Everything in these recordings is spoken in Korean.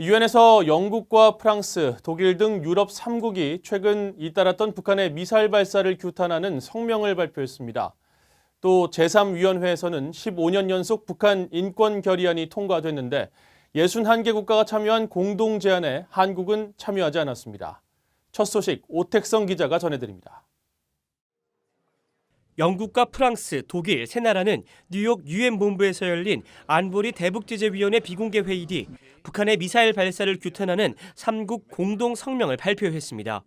유엔에서 영국과 프랑스, 독일 등 유럽 3국이 최근 잇따랐던 북한의 미사일 발사를 규탄하는 성명을 발표했습니다. 또 제3위원회에서는 15년 연속 북한 인권 결의안이 통과됐는데 61개 국가가 참여한 공동 제안에 한국은 참여하지 않았습니다. 첫 소식 오택성 기자가 전해드립니다. 영국과 프랑스, 독일 세 나라는 뉴욕 유엔 본부에서 열린 안보리 대북제재위원회 비공개 회의 뒤 북한의 미사일 발사를 규탄하는 3국 공동 성명을 발표했습니다.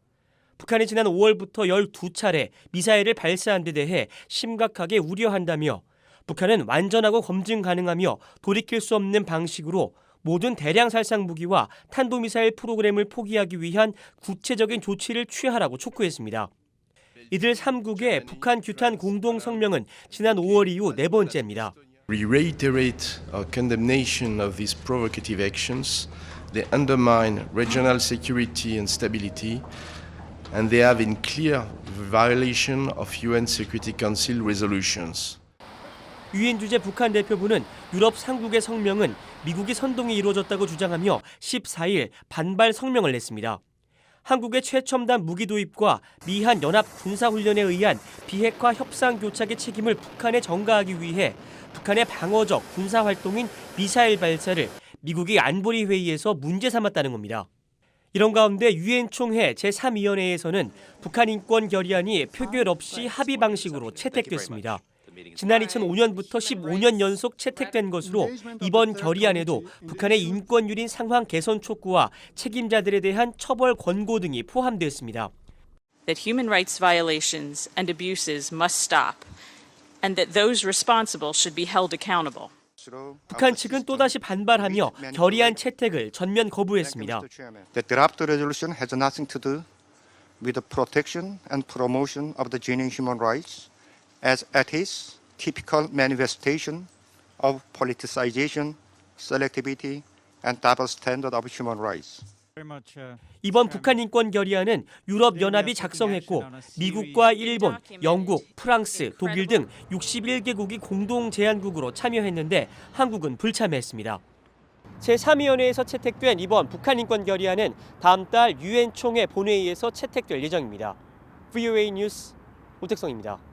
북한이 지난 5월부터 12차례 미사일을 발사한 데 대해 심각하게 우려한다며 북한은 완전하고 검증 가능하며 돌이킬 수 없는 방식으로 모든 대량 살상 무기와 탄도미사일 프로그램을 포기하기 위한 구체적인 조치를 취하라고 촉구했습니다. 이들 3국의 북한 규탄 공동 성명은 지난 5월 이후 네 번째입니다. We reiterate our condemnation of these provocative actions. They undermine regional security and stability, and they have in clear violation of UN Security Council resolutions. 유엔 주재 북한 대표부는 유럽 3국의 성명은 미국이 선동이 이루어졌다고 주장하며 14일 반발 성명을 냈습니다. 한국의 최첨단 무기 도입과 미한 연합 군사훈련에 의한 비핵화 협상 교착의 책임을 북한에 전가하기 위해 북한의 방어적 군사활동인 미사일 발사를 미국이 안보리 회의에서 문제 삼았다는 겁니다. 이런 가운데 유엔 총회 제3위원회에서는 북한 인권 결의안이 표결 없이 합의 방식으로 채택됐습니다. 지난 2005년부터 15년 연속 채택된 것으로 이번 결의안에도 북한의 인권 유린 상황 개선 촉구와 책임자들에 대한 처벌 권고 등이 포함되었습니다. That human rights violations and abuses must stop, and that those responsible should be held accountable. 북한 측은 또다시 반발하며 결의안 채택을 전면 거부했습니다. The draft resolution has nothing to do with the protection and promotion of the genuine human rights, as it is typical manifestation of politicization, selectivity, and double standard of human rights. 이번 북한 인권 결의안은 유럽 연합이 작성했고 미국과 일본, 영국, 프랑스, 독일 등 61개국이 공동 제안국으로 참여했는데 한국은 불참했습니다. 제3위원회에서 채택된 이번 북한 인권 결의안은 다음 달 유엔 총회 본회의에서 채택될 예정입니다. VOA 뉴스 오택성입니다.